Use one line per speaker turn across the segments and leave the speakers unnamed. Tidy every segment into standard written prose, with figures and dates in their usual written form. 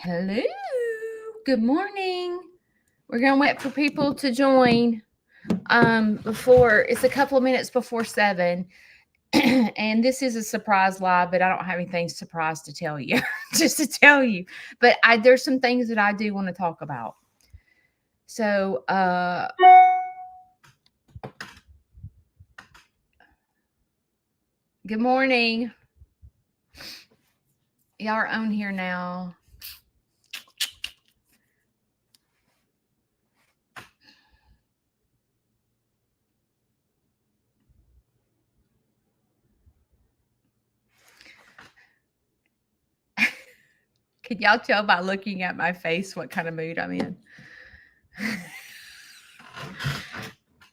Hello. Good morning. We're gonna wait for people to join. Before it's a couple of minutes before 7. And this is a surprise live, but I don't have anything surprise to tell you. Just to tell you. But there's some things that I do want to talk about. So good morning. Y'all are on here now. Could y'all tell by looking at my face what kind of mood I'm in?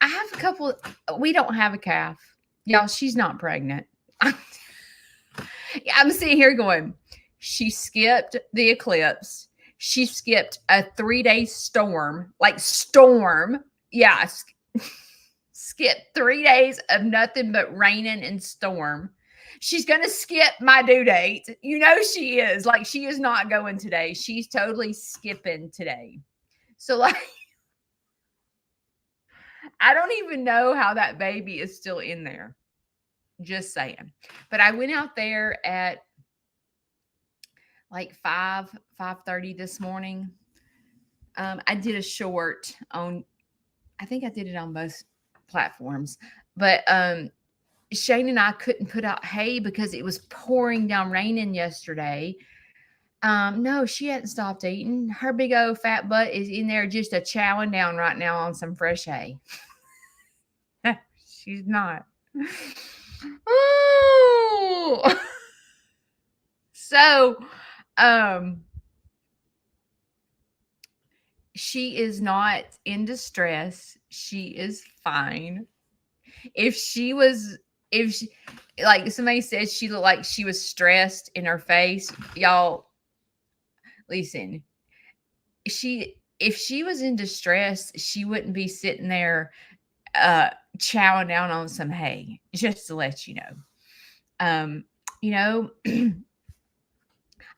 I have a couple. We don't have a calf. Y'all, she's not pregnant. I'm sitting here going, she skipped the eclipse. She skipped a 3-day storm, like storm. Yeah, skipped 3 days of nothing but raining and storm. She's going to skip my due date. You know she is. Like, she is not going today. She's totally skipping today. So, like, I don't even know how that baby is still in there. Just saying. But I went out there at like 5:30 this morning. I did a short on, I think I did it on both platforms, but Shane and I couldn't put out hay because it was pouring down raining yesterday. No, she hadn't stopped eating. Her big old fat butt is in there just a chowing down right now on some fresh hay. She's not. Oh. So, she is not in distress. She is fine. If she, like somebody said, she looked like she was stressed in her face. Y'all, listen, if she was in distress, she wouldn't be sitting there chowing down on some hay, just to let you know. You know,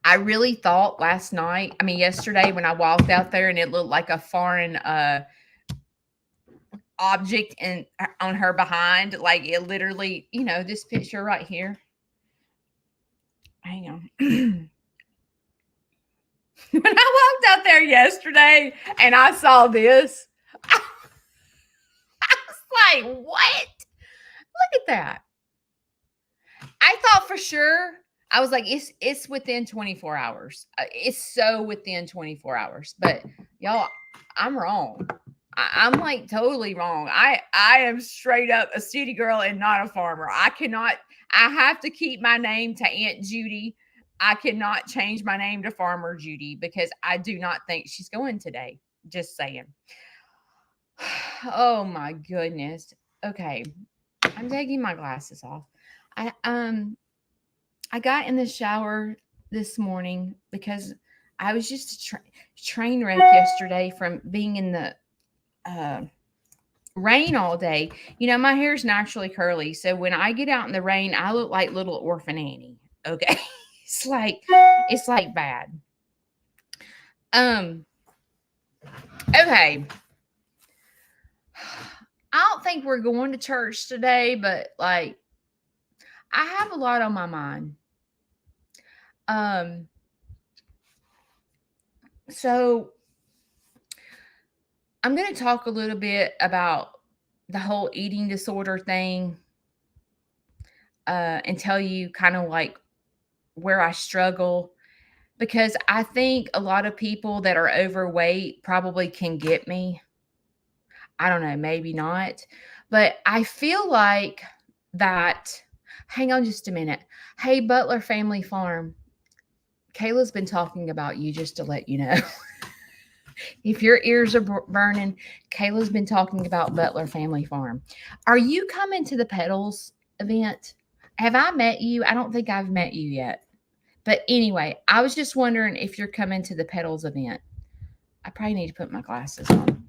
I really thought yesterday when I walked out there and it looked like a foreign object on her behind, like it literally, this picture right here. Hang on. When I walked out there yesterday and I saw this, I was like, what? Look at that. I thought for sure, I was like, it's within 24 hours. It's so within 24 hours. But y'all, I'm wrong. I'm like totally wrong. I am straight up a city girl and not a farmer. I have to keep my name to Aunt Judy. I cannot change my name to Farmer Judy because I do not think she's going today. Just saying. Oh my goodness. Okay. I'm taking my glasses off. I got in the shower this morning because I was just a train wreck yesterday from being in the rain all day. My hair's naturally curly, so when I get out in the rain, I look like little orphan Annie. Okay, it's like bad. Okay. I don't think we're going to church today, but like I have a lot on my mind. So I'm going to talk a little bit about the whole eating disorder thing, and tell you kind of like where I struggle, because I think a lot of people that are overweight probably can get me. I don't know, maybe not, but I feel like that. Hang on just a minute. Hey, Butler Family Farm. Kayla's been talking about you, just to let you know. If your ears are burning, Kayla's been talking about Butler Family Farm. Are you coming to the Petals event? Have I met you? I don't think I've met you yet. But anyway, I was just wondering if you're coming to the Petals event. I probably need to put my glasses on.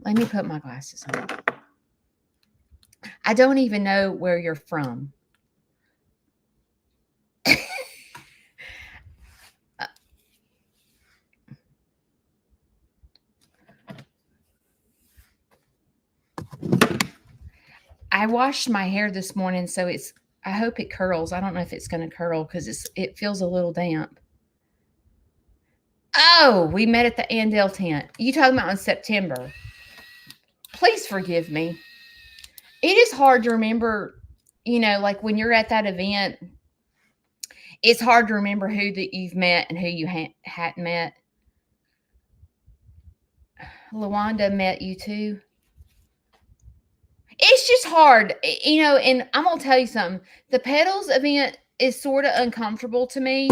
Let me put my glasses on. I don't even know where you're from. I washed my hair this morning, so I hope it curls. I don't know if it's going to curl because it feels a little damp. Oh, we met at the Andale tent. You talking about in September? Please forgive me. It is hard to remember, like when you're at that event, it's hard to remember who that you've met and who you hadn't met. Lawanda met you too. It's just hard, and I'm gonna tell you something. The pedals event is sort of uncomfortable to me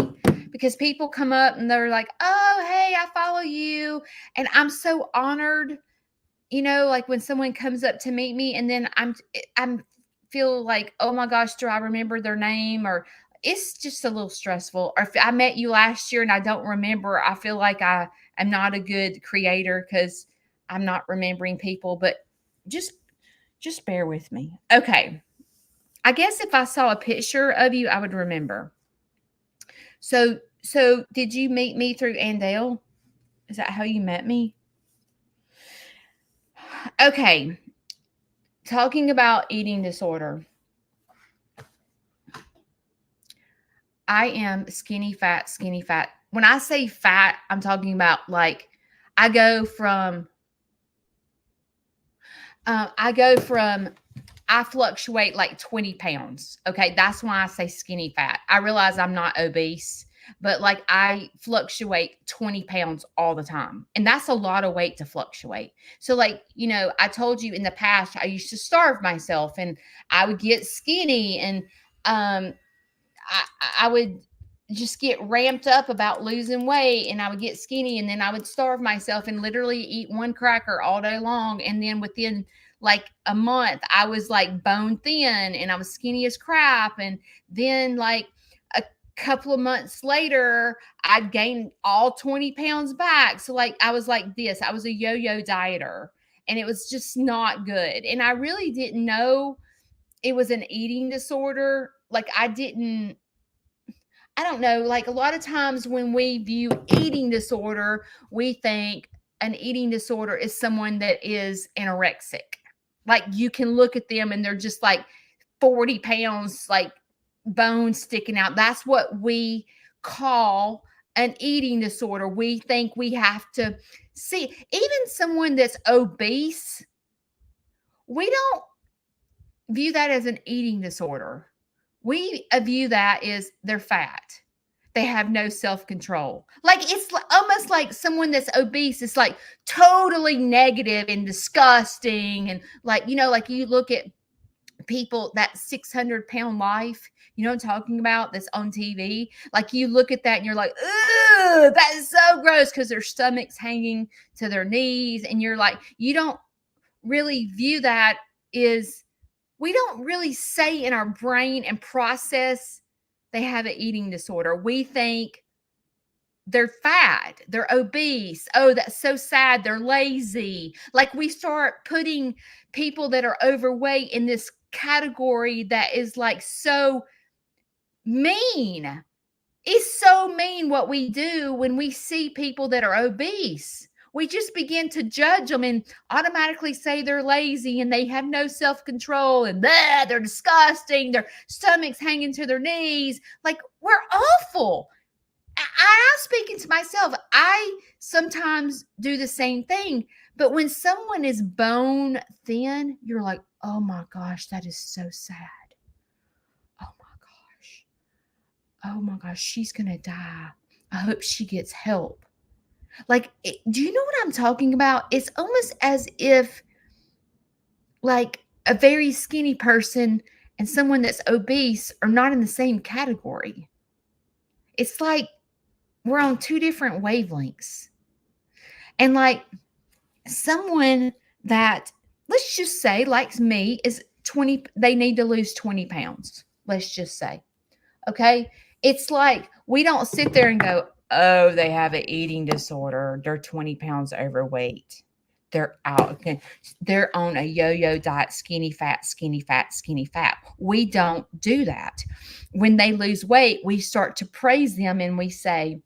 because people come up and they're like, "Oh, hey, I follow you," and I'm so honored. Like when someone comes up to meet me, and then I'm feel like, oh my gosh, do I remember their name? Or it's just a little stressful. Or if I met you last year and I don't remember, I feel like I am not a good creator because I'm not remembering people. But just just bear with me. Okay. I guess if I saw a picture of you, I would remember. So did you meet me through Andale? Is that how you met me? Okay. Talking about eating disorder. I am skinny fat, skinny fat. When I say fat, I'm talking about like I go from I fluctuate like 20 pounds. Okay. That's why I say skinny fat. I realize I'm not obese, but like I fluctuate 20 pounds all the time. And that's a lot of weight to fluctuate. So, like, I told you in the past, I used to starve myself and I would get skinny and I would just get ramped up about losing weight and I would get skinny and then I would starve myself and literally eat one cracker all day long. And then within like a month, I was like bone thin and I was skinny as crap. And then like a couple of months later, I'd gained all 20 pounds back. So like I was like this, I was a yo-yo dieter and it was just not good. And I really didn't know it was an eating disorder. Like I don't know, like a lot of times when we view eating disorder, we think an eating disorder is someone that is anorexic. Like you can look at them and they're just like 40 pounds, like bones sticking out. That's what we call an eating disorder. We think we have to see, even someone that's obese, we don't view that as an eating disorder. We view that as they're fat. They have no self-control. Like it's almost like someone that's obese is like totally negative and disgusting. And like, like you look at people, that 600-pound life, you know what I'm talking about, that's on TV. Like you look at that and you're like, ugh, that is so gross because their stomach's hanging to their knees. And you're like, you don't really view that is we don't really say in our brain and process they have an eating disorder. We think they're fat, they're obese. Oh, that's so sad. They're lazy. Like we start putting people that are overweight in this category that is like so mean. It's so mean what we do when we see people that are obese. We just begin to judge them and automatically say they're lazy and they have no self-control and blah, they're disgusting. Their stomachs hanging to their knees. Like we're awful. I'm speaking to myself. I sometimes do the same thing. But when someone is bone thin, you're like, oh my gosh, that is so sad. Oh my gosh. Oh my gosh, she's going to die. I hope she gets help. Like, do you know what I'm talking about? It's almost as if like a very skinny person and someone that's obese are not in the same category. It's like we're on two different wavelengths. And like someone that, let's just say, like me, is 20, they need to lose 20 pounds. Let's just say. Okay. It's like we don't sit there and go, oh, they have an eating disorder. They're 20 pounds overweight. They're out. Okay. They're on a yo-yo diet, skinny fat, skinny fat, skinny fat. We don't do that. When they lose weight, we start to praise them and we say,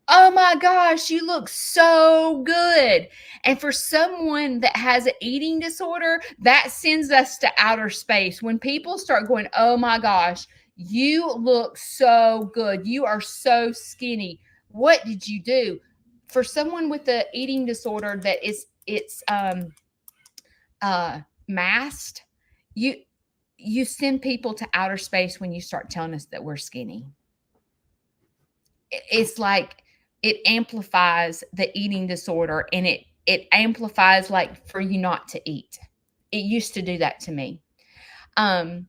Oh my gosh, you look so good. And for someone that has an eating disorder, that sends us to outer space. When people start going, oh my gosh, you look so good. You are so skinny. What did you do? For someone with the eating disorder that is it's uh masked, you you send people to outer space when you start telling us that we're skinny. It's like it amplifies the eating disorder, and it amplifies like for you not to eat. It used to do that to me. Um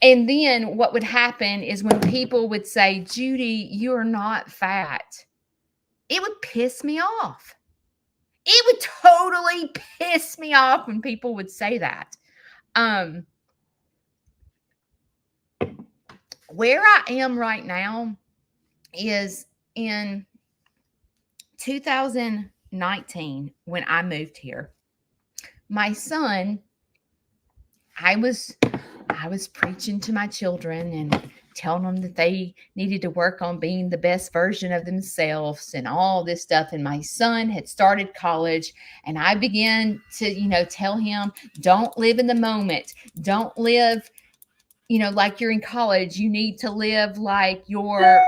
and then what would happen is when people would say, "Judy, you are not fat." It would piss me off. It would totally piss me off when people would say that. Um where I am right now is in 2019 when I moved here. My son, I was I was preaching to my children and telling them that they needed to work on being the best version of themselves and all this stuff. And my son had started college, and I began to, tell him, don't live in the moment. Don't live, like you're in college. You need to live like you're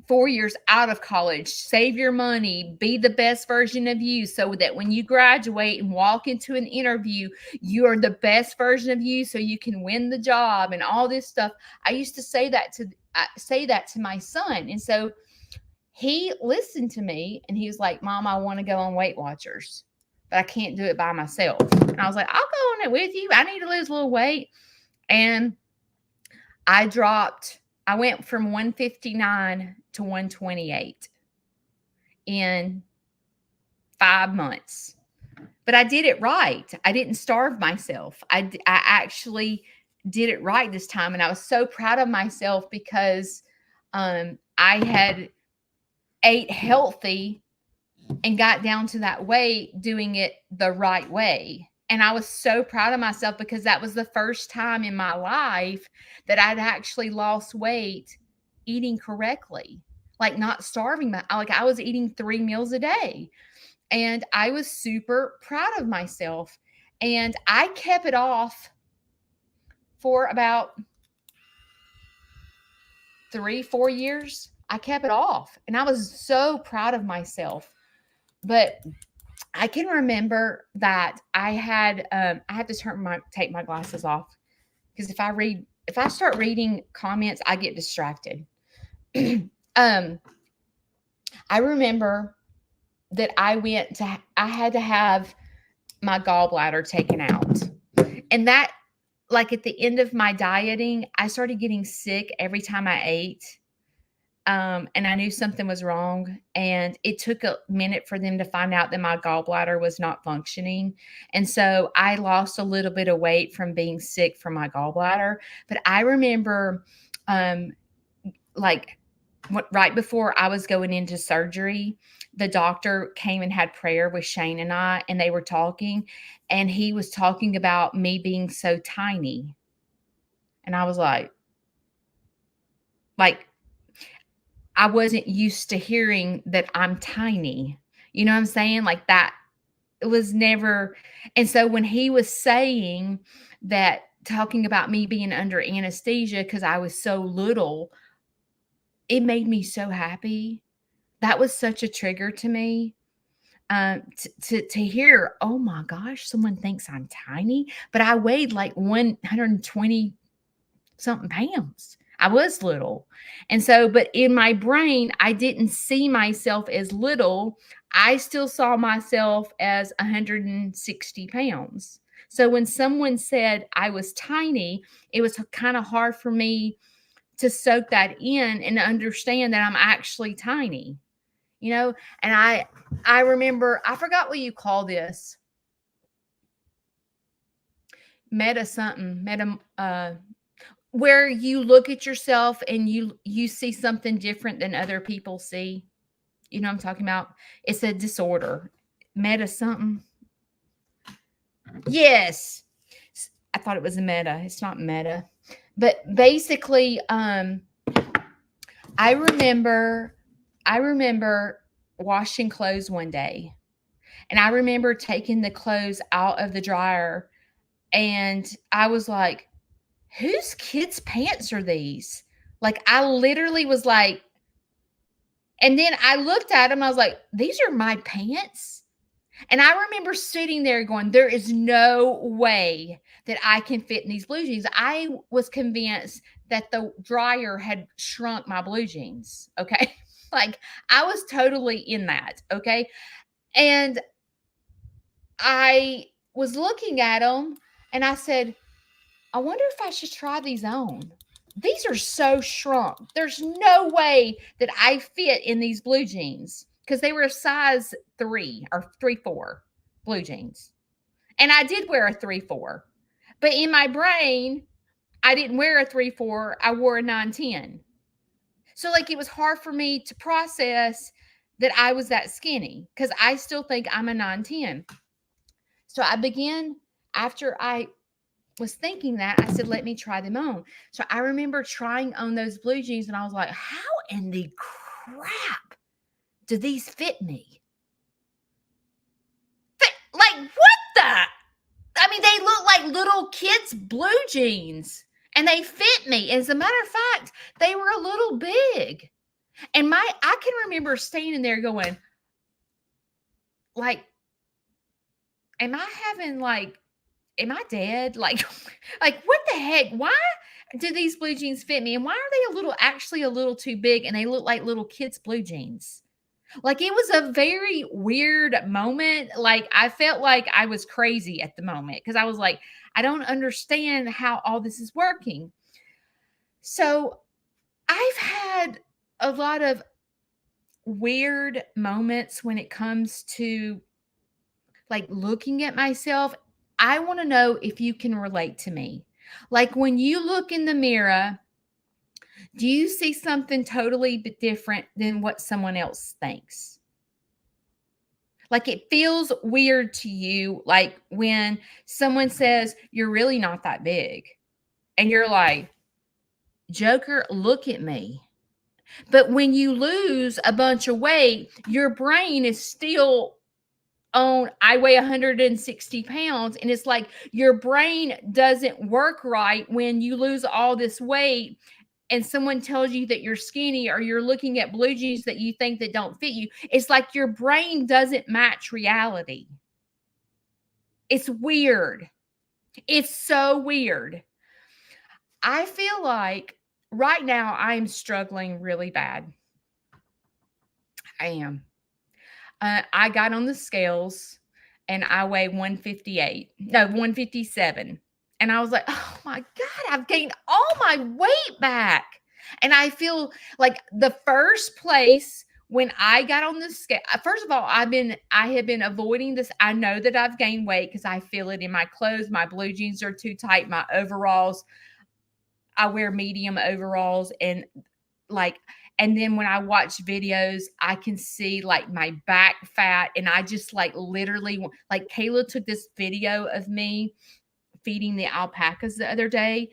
4 years out of college. Save your money, be the best version of you, so that when you graduate and walk into an interview, you are the best version of you, so you can win the job and all this stuff. I used to say that to my son. And so he listened to me, and he was like, Mom, I want to go on Weight Watchers, but I can't do it by myself. And I was like, I'll go on it with you. I need to lose a little weight. And I went from 159 to 128 in 5 months. But I did it right. I didn't starve myself. I actually did it right this time. And I was so proud of myself because I had ate healthy and got down to that weight doing it the right way. And I was so proud of myself because that was the first time in my life that I'd actually lost weight eating correctly, like not starving. Like I was eating 3 meals a day, and I was super proud of myself. And I kept it off for about 3, 4 years. I kept it off, and I was so proud of myself. But I can remember that I had to take my glasses off, because if I start reading comments, I get distracted. I remember that I had to have my gallbladder taken out. And that, like at the end of my dieting, I started getting sick every time I ate. And I knew something was wrong. And it took a minute for them to find out that my gallbladder was not functioning. And so I lost a little bit of weight from being sick from my gallbladder. But I remember, like, right before I was going into surgery, the doctor came and had prayer with Shane and I, and they were talking, and he was talking about me being so tiny. And I was like, I wasn't used to hearing that I'm tiny. You know what I'm saying? Like that, it was never. And so when he was saying that, talking about me being under anesthesia because I was so little, it made me so happy. That was such a trigger to me. To hear, oh my gosh, someone thinks I'm tiny, but I weighed like 120 something pounds. I was little. And so, but in my brain, I didn't see myself as little. I still saw myself as 160 pounds. So when someone said I was tiny, it was kind of hard for me to soak that in and understand that I'm actually tiny, And I remember, I forgot what you call this. Where you look at yourself and you see something different than other people see. You know what I'm talking about? It's a disorder. Meta something. Yes. I thought it was a meta. It's not meta. But basically, I remember I remember washing clothes one day, and I remember taking the clothes out of the dryer, and I was like, "Whose kids' pants are these?" Like, I literally was like, and then I looked at them, I was like, "These are my pants?" And I remember sitting there going, "There is no way that I can fit in these blue jeans." I was convinced that the dryer had shrunk my blue jeans, okay? Like, I was totally in that, okay? And I was looking at them, and I said, "I wonder if I should try these on. These are so shrunk. There's no way that I fit in these blue jeans," because they were a size 3 or 3-4 blue jeans. And I did wear a 3-4. But in my brain, I didn't wear a 3-4. I wore a 9-10. So, like, it was hard for me to process that I was that skinny because I still think I'm a 9-10. So I began, after I was thinking that, I said, "Let me try them on." So I remember trying on those blue jeans, and I was like, "How in the crap do these fit me?" Like, what the? I mean, they look like little kids' blue jeans, and they fit me. As a matter of fact, they were a little big. And I can remember standing there going, like, am I having like, am I dead? Like, like what the heck? Why do these blue jeans fit me? And why are they actually a little too big, and they look like little kids' blue jeans? Like, it was a very weird moment. Like, I felt like I was crazy at the moment because I was like, I don't understand how all this is working. So I've had a lot of weird moments when it comes to like looking at myself. I want to know if you can relate to me. Like, when you look in the mirror, do you see something totally different than what someone else thinks? Like, it feels weird to you, like when someone says, "You're really not that big." And you're like, "Joker, look at me." But when you lose a bunch of weight, your brain is still on, "I weigh 160 pounds." And it's like your brain doesn't work right when you lose all this weight and someone tells you that you're skinny, or you're looking at blue jeans that you think that don't fit you. It's like your brain doesn't match reality. It's weird. It's so weird. I feel like right now I'm struggling really bad. I am. I got on the scales and I weigh 158. No, 157. And I was like, "Oh my God, I've gained all my weight back." And I feel like the first place when I got on the scale, first of all, I have been avoiding this. I know that I've gained weight because I feel it in my clothes. My blue jeans are too tight. My overalls, I wear medium overalls, and like, and then when I watch videos, I can see like my back fat, and I just like literally, like, Kayla took this video of me feeding the alpacas the other day.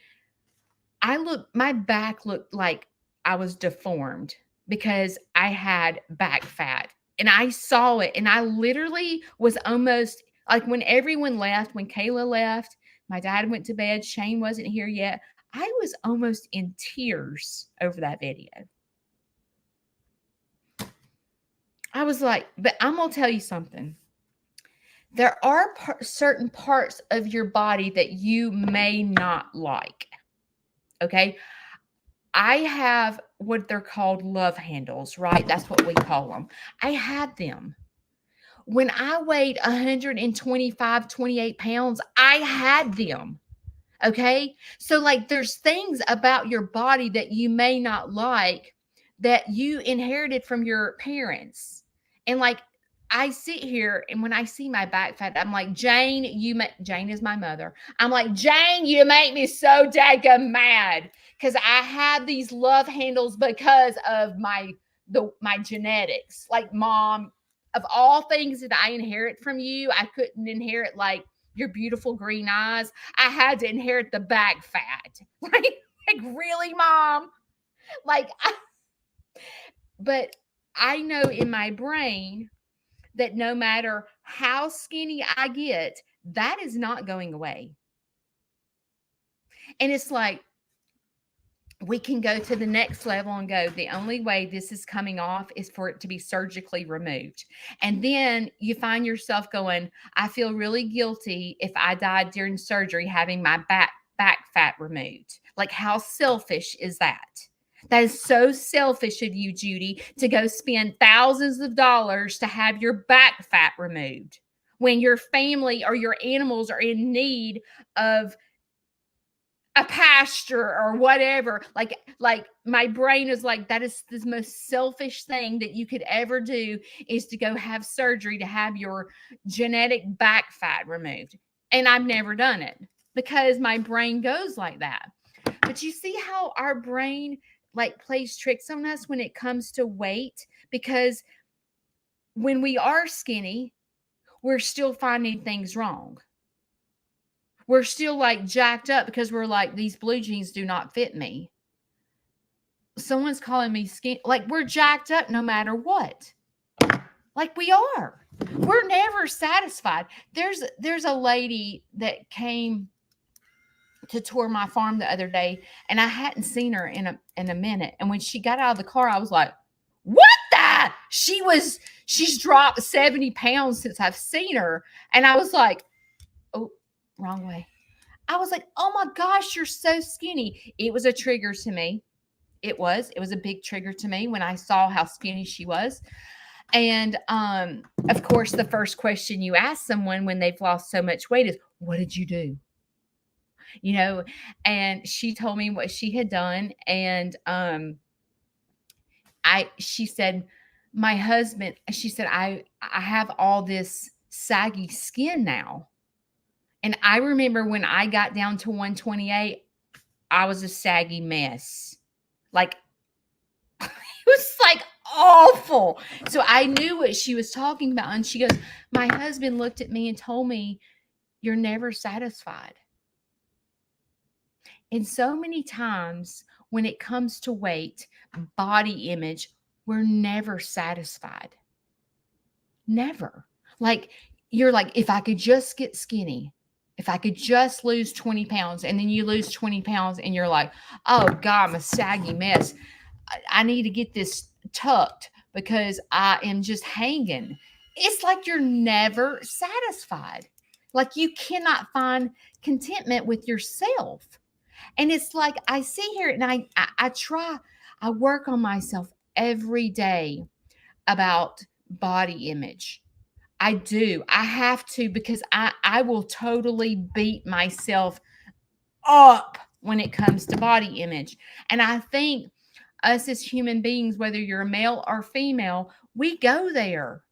My back looked like I was deformed because I had back fat, and I saw it, and I literally was almost like, when everyone left, when Kayla left, my dad went to bed, Shane wasn't here yet. I was almost in tears over that video. I was like, but I'm gonna tell you something. There are certain parts of your body that you may not like. Okay. I have what they're called love handles, right? That's what we call them. I had them. When I weighed 125, 28 pounds, I had them. Okay. So, like, there's things about your body that you may not like that you inherited from your parents. And like, I sit here and when I see my back fat, I'm like, "Jane, Jane is my mother. I'm like, "Jane, you make me so daggum mad." Because I have these love handles because of my genetics. Like, Mom, of all things that I inherit from you, I couldn't inherit like your beautiful green eyes. I had to inherit the back fat. Like, really, Mom? Like, but I know in my brain that no matter how skinny I get, that is not going away. And it's like, we can go to the next level and go, the only way this is coming off is for it to be surgically removed. And then you find yourself going, I feel really guilty if I died during surgery having my back fat removed. Like, how selfish is that? That is so selfish of you, Judy, to go spend thousands of dollars to have your back fat removed when your family or your animals are in need of a pasture or whatever. Like my brain is like, that is the most selfish thing that you could ever do, is to go have surgery to have your genetic back fat removed. And I've never done it because my brain goes like that. But you see how our brain like plays tricks on us when it comes to weight, because when we are skinny, we're still finding things wrong. We're still like jacked up because we're like, these blue jeans do not fit me. Someone's calling me skinny. Like, we're jacked up no matter what. Like, we are. We're never satisfied. There's a lady that came to tour my farm the other day, and I hadn't seen her in a minute. And when she got out of the car, I was like, what the? She's dropped 70 pounds since I've seen her. And I was like, oh, wrong way. I was like, oh my gosh, you're so skinny. It was a trigger to me. It was a big trigger to me when I saw how skinny she was. And of course, the first question you ask someone when they've lost so much weight is, what did you do? You know, and she told me what she had done. And she said, my husband, she said, I have all this saggy skin now. And I remember when I got down to 128, I was a saggy mess. Like, it was like awful. So I knew what she was talking about. And she goes, my husband looked at me and told me, you're never satisfied. And so many times when it comes to weight, body image, we're never satisfied. Never. Like, you're like, if I could just get skinny, if I could just lose 20 pounds, and then you lose 20 pounds and you're like, oh God, I'm a saggy mess. I need to get this tucked because I am just hanging. It's like you're never satisfied. Like, you cannot find contentment with yourself. And it's like, I sit here and I work on myself every day about body image. I do. I have to, because I will totally beat myself up when it comes to body image. And I think us as human beings, whether you're male or female, we go there.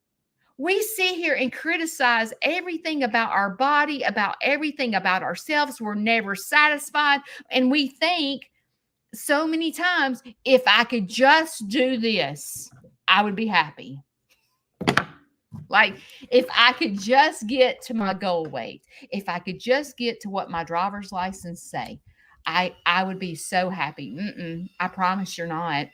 We sit here and criticize everything about our body, about everything about ourselves. We're never satisfied. And we think so many times, if I could just do this, I would be happy. Like, if I could just get to my goal weight, if I could just get to what my driver's license say, I would be so happy. I promise you're not.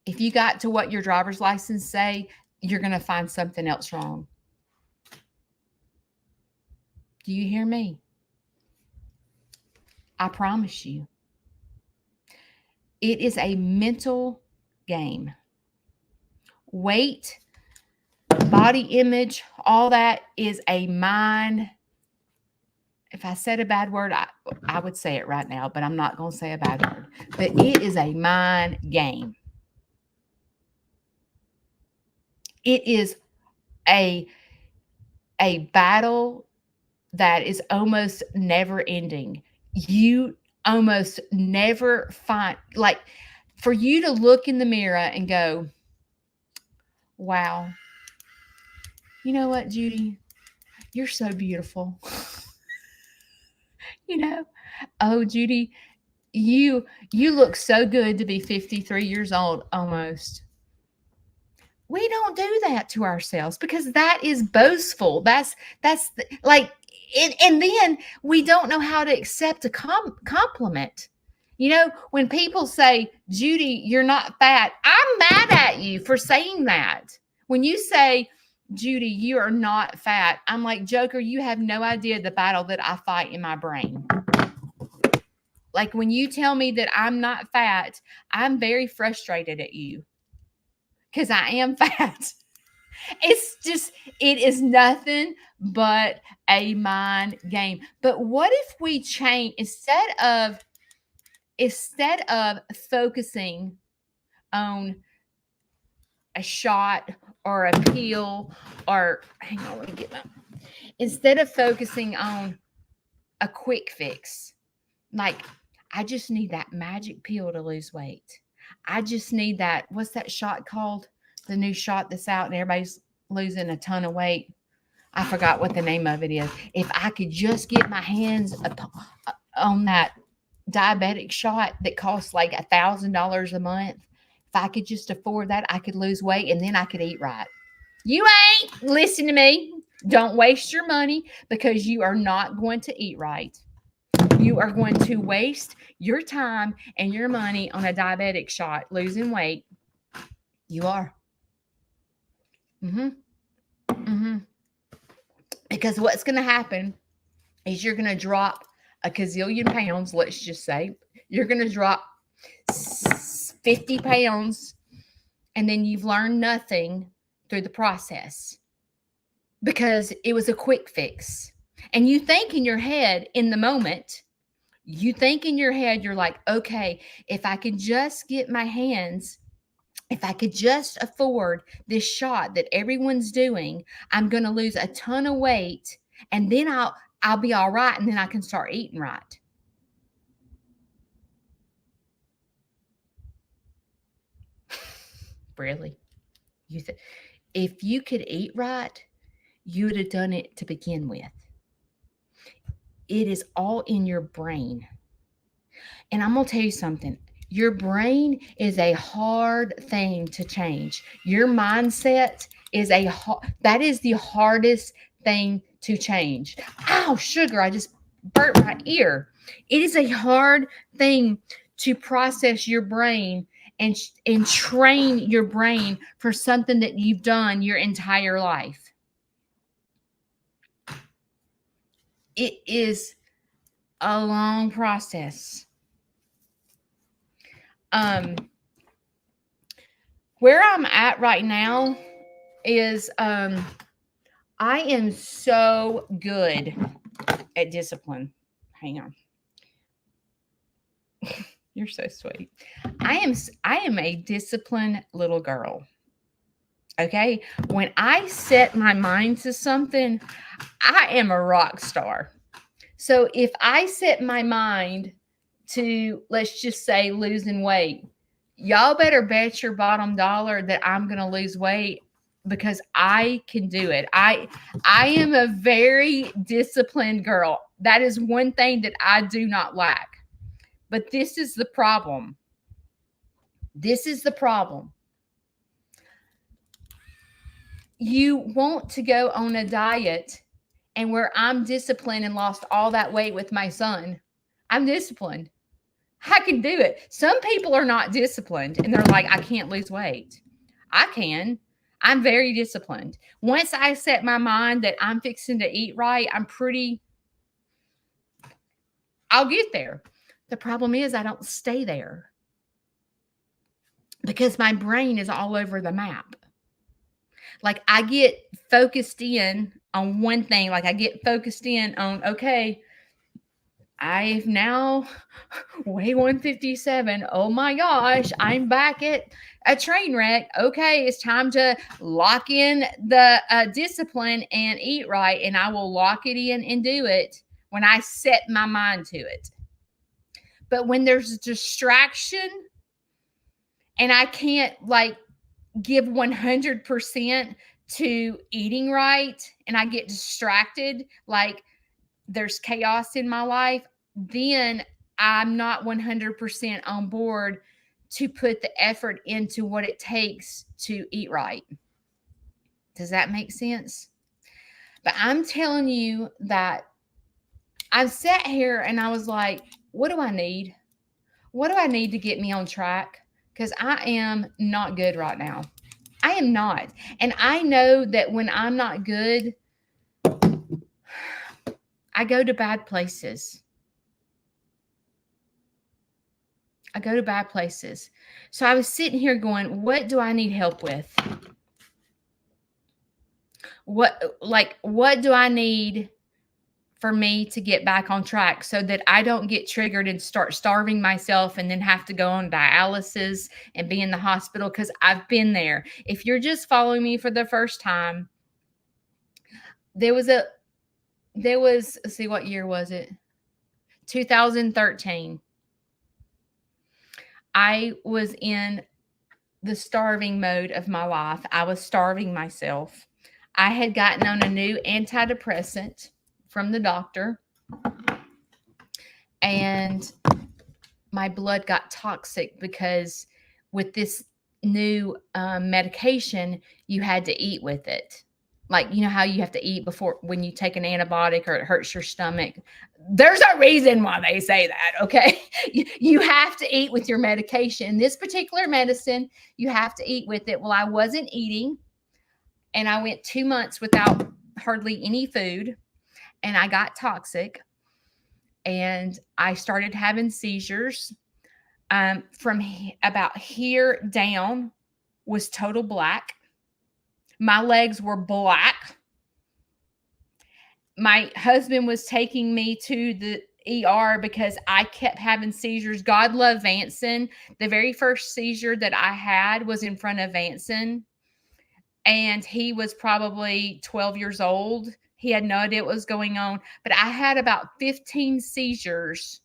If you got to what your driver's license say, you're going to find something else wrong. Do you hear me? I promise you. It is a mental game. Weight, body image, all that is a mind. If I said a bad word, I would say it right now, but I'm not going to say a bad word. But it is a mind game. It is a battle that is almost never ending. You almost never find, like, for you to look in the mirror and go, wow, you know what, Judy? You're so beautiful. You know, oh, Judy, you look so good to be 53 years old almost. We don't do that to ourselves because that is boastful. That's like, and then we don't know how to accept a compliment. You know, when people say, Judy, you're not fat, I'm mad at you for saying that. When you say, Judy, you are not fat, I'm like, Joker, you have no idea the battle that I fight in my brain. Like when you tell me that I'm not fat, I'm very frustrated at you because I am fat. It's just, it is nothing but a mind game. But what if we change instead of focusing on a shot or a pill or hang on, let me get that. Instead of focusing on a quick fix, like I just need that magic pill to lose weight. I just need that. What's that shot called? The new shot that's out and everybody's losing a ton of weight. I forgot what the name of it is. If I could just get my hands on that diabetic shot that costs like $1,000 a month, if I could just afford that, I could lose weight and then I could eat right. You ain't listen to me. Don't waste your money because you are not going to eat right. You are going to waste your time and your money on a diabetic shot, losing weight. You are. Mm-hmm. Mm-hmm. Because what's going to happen is you're going to drop a gazillion pounds, let's just say. You're going to drop 50 pounds, and then you've learned nothing through the process because it was a quick fix. And you think in your head in the moment, you're like, okay, if I can just get my hands, if I could just afford this shot that everyone's doing, I'm going to lose a ton of weight and then I'll be all right and then I can start eating right. Really? If you could eat right, you would have done it to begin with. It is all in your brain. And I'm going to tell you something. Your brain is a hard thing to change. Your mindset is that is the hardest thing to change. Ow, sugar, I just burnt my ear. It is a hard thing to process your brain and train your brain for something that you've done your entire life. It is a long process. Where I'm at right now is I am so good at discipline. Hang on. You're so sweet. I am a disciplined little girl. Okay? When I set my mind to something, I am a rock star. So if I set my mind to, let's just say, losing weight, y'all better bet your bottom dollar that I'm going to lose weight because I can do it. I am a very disciplined girl. That is one thing that I do not lack. But this is the problem. This is the problem. You want to go on a diet, and where I'm disciplined and lost all that weight with my son, I'm disciplined. I can do it. Some people are not disciplined and they're like, I can't lose weight. I can. I'm very disciplined. Once I set my mind that I'm fixing to eat right, I'll get there. The problem is I don't stay there because my brain is all over the map. Like I get focused in on one thing. Like I get focused in on, okay, I've now weigh 157. Oh my gosh, I'm back at a train wreck. Okay, it's time to lock in the discipline and eat right. And I will lock it in and do it when I set my mind to it. But when there's a distraction and I can't like give 100% to eating right and I get distracted, like there's chaos in my life, then I'm not 100% on board to put the effort into what it takes to eat right. Does that make sense? But I'm telling you that I've sat here and I was like, what do I need? What do I need to get me on track? Because I am not good right now. I am not. And I know that when I'm not good, I go to bad places. I go to bad places. So I was sitting here going, what do I need help with? What do I need for me to get back on track so that I don't get triggered and start starving myself and then have to go on dialysis and be in the hospital? Because I've been there. If you're just following me for the first time, let's see, what year was it? 2013. I was in the starving mode of my life. I was starving myself. I had gotten on a new antidepressant from the doctor, and my blood got toxic because with this new medication, you had to eat with it. Like, you know how you have to eat before when you take an antibiotic or it hurts your stomach. There's a reason why they say that, okay? You have to eat with your medication. This particular medicine, you have to eat with it. Well, I wasn't eating, and I went 2 months without hardly any food, and I got toxic, and I started having seizures. From about here down was total black. My legs were black. My husband was taking me to the ER because I kept having seizures. God love Vanson. The very first seizure that I had was in front of Vanson, and he was probably 12 years old. He had no idea what was going on, but I had about 15 seizures,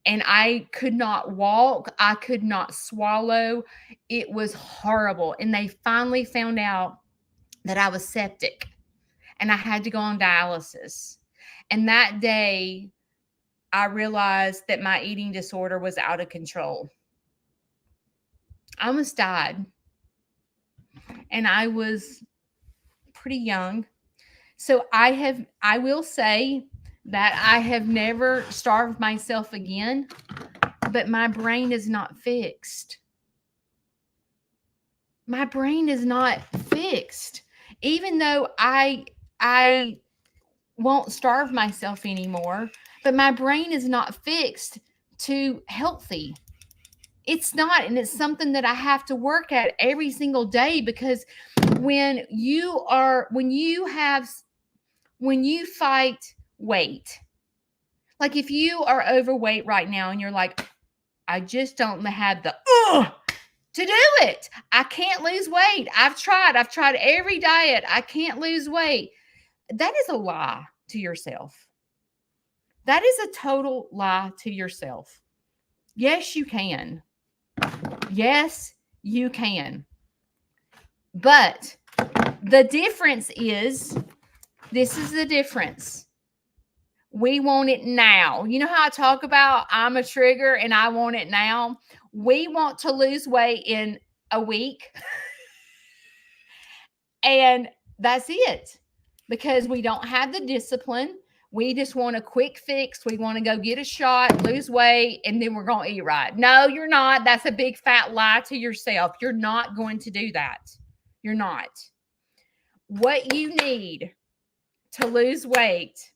and I could not walk. I could not swallow. It was horrible. And they finally found out that I was septic and I had to go on dialysis. And that day, I realized that my eating disorder was out of control. I almost died. And I was pretty young. So I will say that I have never starved myself again, but my brain is not fixed. My brain is not fixed. Even though I won't starve myself anymore, but my brain is not fixed to healthy. It's not, and it's something that I have to work at every single day, because when you fight weight, like if you are overweight right now and you're like, I just don't have the to do it. I can't lose weight. I've tried every diet. I can't lose weight. That is a lie to yourself. That is a total lie to yourself. Yes, you can. Yes, you can. But the difference is, this is the difference. We want it now. You know how I talk about I'm a trigger and I want it now? We want to lose weight in a week. And that's it. Because we don't have the discipline. We just want a quick fix. We want to go get a shot, lose weight, and then we're going to eat right. No, you're not. That's a big fat lie to yourself. You're not going to do that. You're not. What you need to lose weight,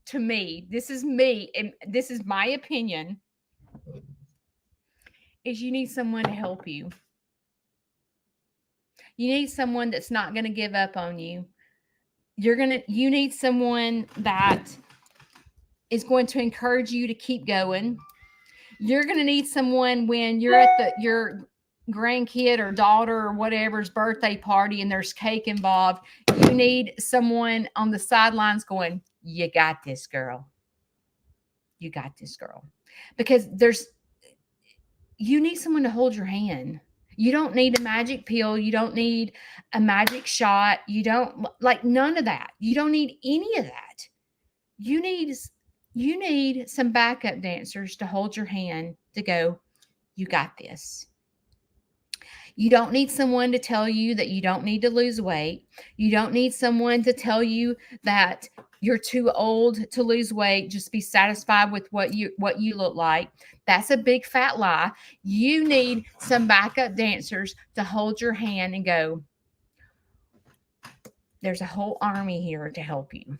to me, and this is my opinion, is you need someone to help you. You need someone that's not going to give up on you. You need someone that is going to encourage you to keep going. You're going to need someone when you're at your grandkid or daughter or whatever's birthday party and there's cake involved. You need someone on the sidelines going, you got this, girl. You got this, girl. Because you need someone to hold your hand. You don't need a magic pill. You don't need a magic shot. You don't like none of that. You don't need any of that. You need some backup dancers to hold your hand to go, you got this. You don't need someone to tell you that you don't need to lose weight. You don't need someone to tell you that You're too old to lose weight. Just be satisfied with what you look like. That's a big fat lie. You need some backup dancers to hold your hand and go, there's a whole army here to help you.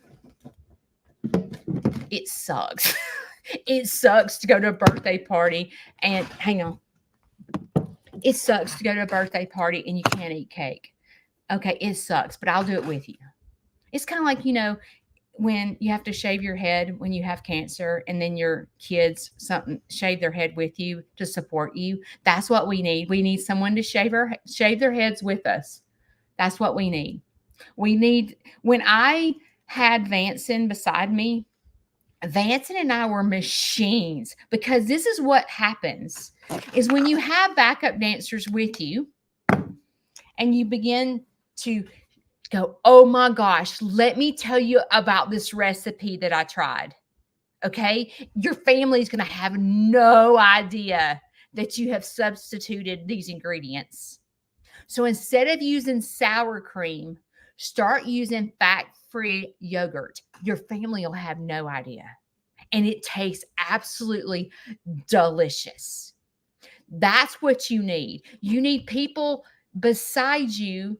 It sucks. It sucks to go to a birthday party and hang on. It sucks to go to a birthday party and you can't eat cake. Okay, it sucks, but I'll do it with you. It's kind of like, when you have to shave your head when you have cancer and then your kids something shave their head with you to support you. That's what we need. We need someone to shave their heads with us. That's what we need. We need when I had Vanson beside me, Vanson and I were machines because this is what happens is when you have backup dancers with you and you begin to go, oh my gosh, let me tell you about this recipe that I tried. Okay. Your family's going to have no idea that you have substituted these ingredients. So instead of using sour cream, start using fat-free yogurt. Your family will have no idea. And it tastes absolutely delicious. That's what you need. You need people beside you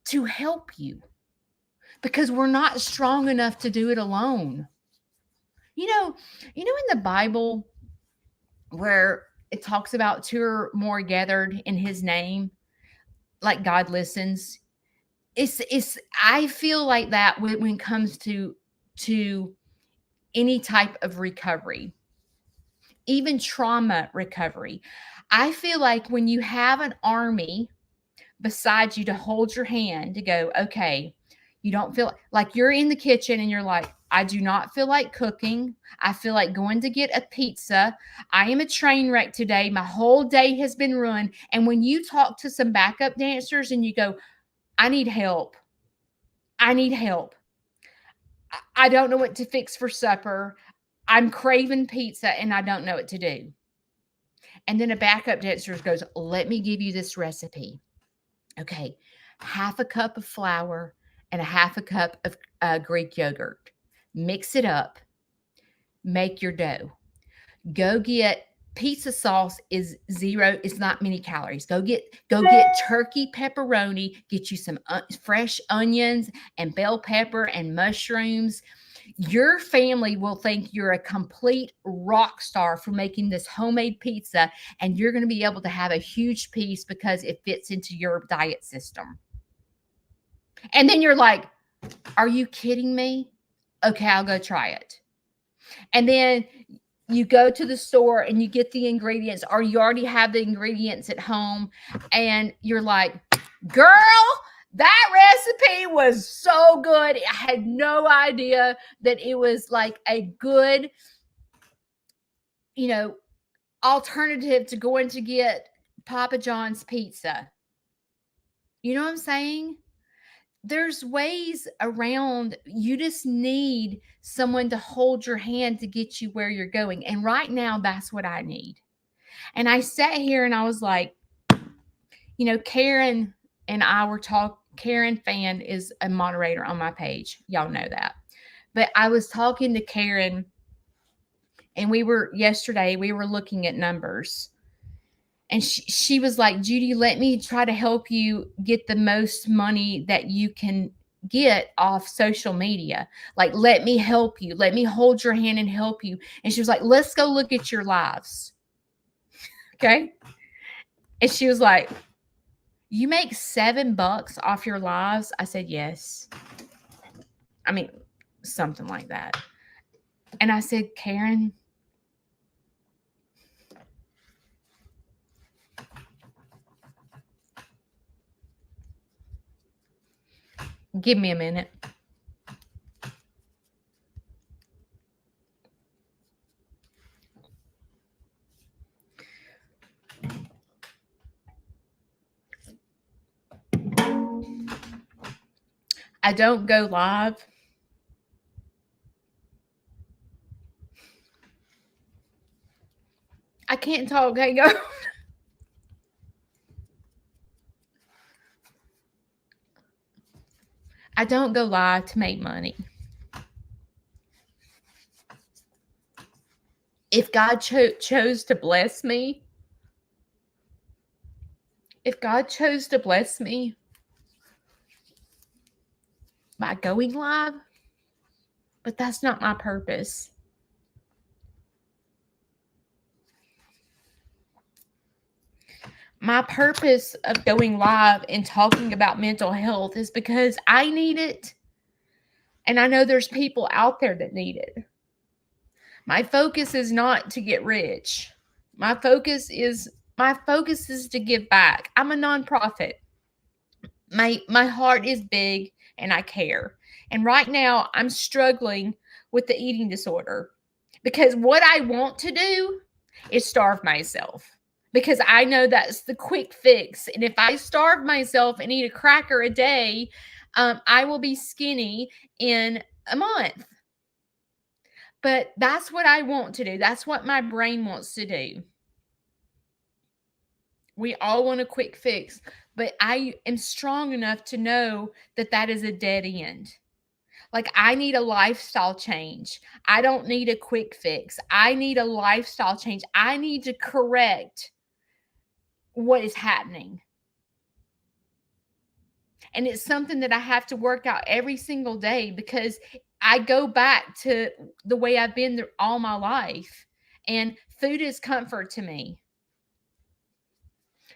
to help you because we're not strong enough to do it alone. In the Bible where it talks about two or more gathered in his name, like God listens. It's I feel like that when it comes to any type of recovery, even trauma recovery. I feel like when you have an army beside you to hold your hand to go, okay, you don't feel like you're in the kitchen and you're like, I do not feel like cooking. I feel like going to get a pizza. I am a train wreck today. My whole day has been ruined. And when you talk to some backup dancers and you go, I need help. I need help. I don't know what to fix for supper. I'm craving pizza and I don't know what to do. And then a backup dancer goes, let me give you this recipe. Okay, half a cup of flour and a half a cup of Greek yogurt. Mix it up. Make your dough. Go get pizza sauce is zero. It's not many calories. Go get turkey pepperoni. Get you some fresh onions and bell pepper and mushrooms. Your family will think you're a complete rock star for making this homemade pizza, and you're going to be able to have a huge piece because it fits into your diet system. And then you're like, are you kidding me? Okay, I'll go try it. And then you go to the store and you get the ingredients, or you already have the ingredients at home, and you're like, girl, that recipe was so good. I had no idea that it was like a good, alternative to going to get Papa John's pizza. You know what I'm saying? There's ways around. You just need someone to hold your hand to get you where you're going. And right now, that's what I need. And I sat here and I was like, Karen and I were talking. Karen Fan is a moderator on my page. Y'all know that. But I was talking to Karen, and yesterday we were looking at numbers. And she was like, Judy, let me try to help you get the most money that you can get off social media. Like, let me help you. Let me hold your hand and help you. And she was like, let's go look at your lives. Okay. And she was like, you make $7 off your lives? I said, yes. I mean, something like that. And I said, Karen, give me a minute. I don't go live. I can't talk. Hang on. I don't go live to make money. If God chose to bless me, if God chose to bless me by going live, but that's not my purpose. My purpose of going live and talking about mental health is because I need it. And I know there's people out there that need it. My focus is not to get rich. My focus is to give back. I'm a nonprofit. My heart is big and I care. And right now I'm struggling with the eating disorder because what I want to do is starve myself because I know that's the quick fix. And if I starve myself and eat a cracker a day, I will be skinny in a month. But that's what I want to do. That's what my brain wants to do. We all want a quick fix, but I am strong enough to know that that is a dead end. Like, I need a lifestyle change. I don't need a quick fix. I need a lifestyle change. I need to correct what is happening. And it's something that I have to work out every single day because I go back to the way I've been all my life. And food is comfort to me.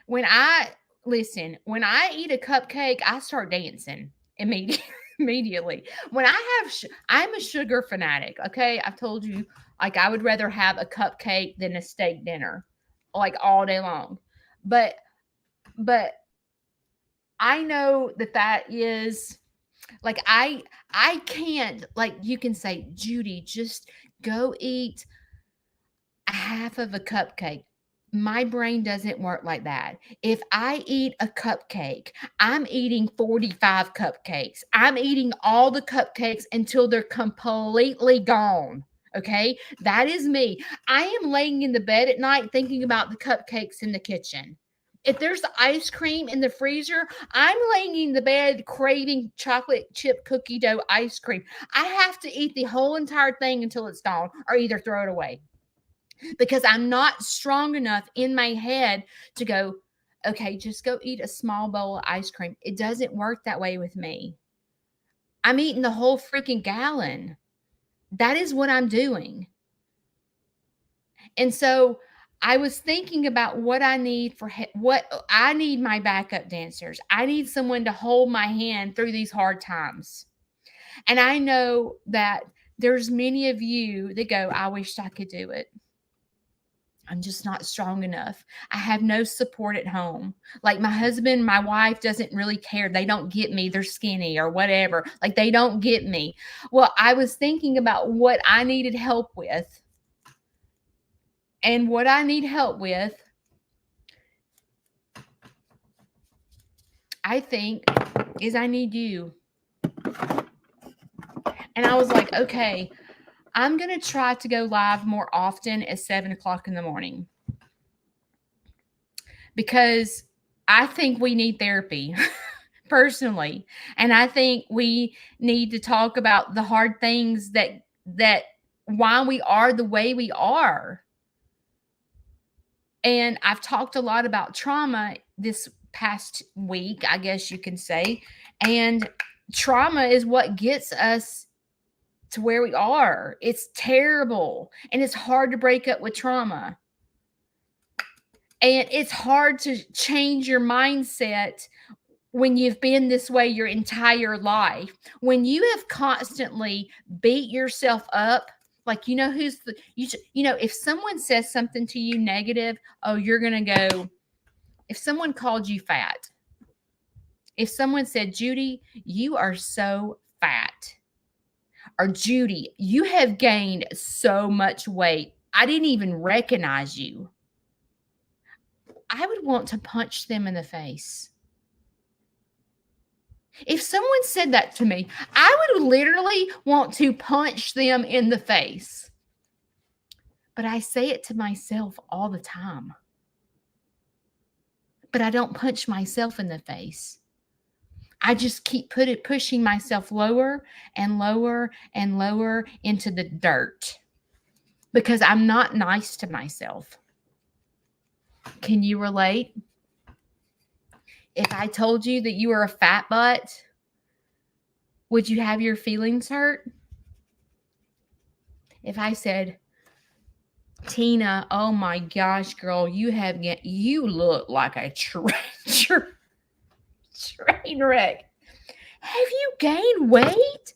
When I when I eat a cupcake, I start dancing immediately. When I'm a sugar fanatic, okay? I've told you, like, I would rather have a cupcake than a steak dinner, like, all day long. But I know that is like, I can't, like, you can say, Judy, just go eat a half of a cupcake. My brain doesn't work like that. If I eat a cupcake, I'm eating 45 cupcakes. I'm eating all the cupcakes until they're completely gone. Okay? That is me. I am laying in the bed at night thinking about the cupcakes in the kitchen. If there's ice cream in the freezer, I'm laying in the bed craving chocolate chip cookie dough ice cream. I have to eat the whole entire thing until it's gone or either throw it away because I'm not strong enough in my head to go, okay, just go eat a small bowl of ice cream. It doesn't work that way with me. I'm eating the whole freaking gallon. That is what I'm doing. And so I was thinking about what I need what I need my backup dancers. I need someone to hold my hand through these hard times. And I know that there's many of you that go, I wish I could do it. I'm just not strong enough. I have no support at home. Like, my husband, my wife doesn't really care. They don't get me. They're skinny or whatever. Like, they don't get me. Well, I was thinking about what I needed help with. And what I need help with, I think, is I need you. And I was like, okay, I'm going to try to go live more often at 7:00 in the morning because I think we need therapy personally. And I think we need to talk about the hard things that why we are the way we are. And I've talked a lot about trauma this past week, I guess you can say. And trauma is what gets us to where we are. It's terrible. And it's hard to break up with trauma. And it's hard to change your mindset when you've been this way your entire life. When you have constantly beat yourself up, like, you know, if someone says something to you negative, oh, you're going to go, if someone called you fat, if someone said, Judy, you are so fat, or Judy, you have gained so much weight, I didn't even recognize you, I would want to punch them in the face. If someone said that to me, I would literally want to punch them in the face. But I say it to myself all the time. But I don't punch myself in the face. I just keep pushing myself lower and lower and lower into the dirt. because I'm not nice to myself. Can you relate? If I told you that you were a fat butt, would you have your feelings hurt? If I said, Tina, oh my gosh, girl, you look like a train wreck. Have you gained weight?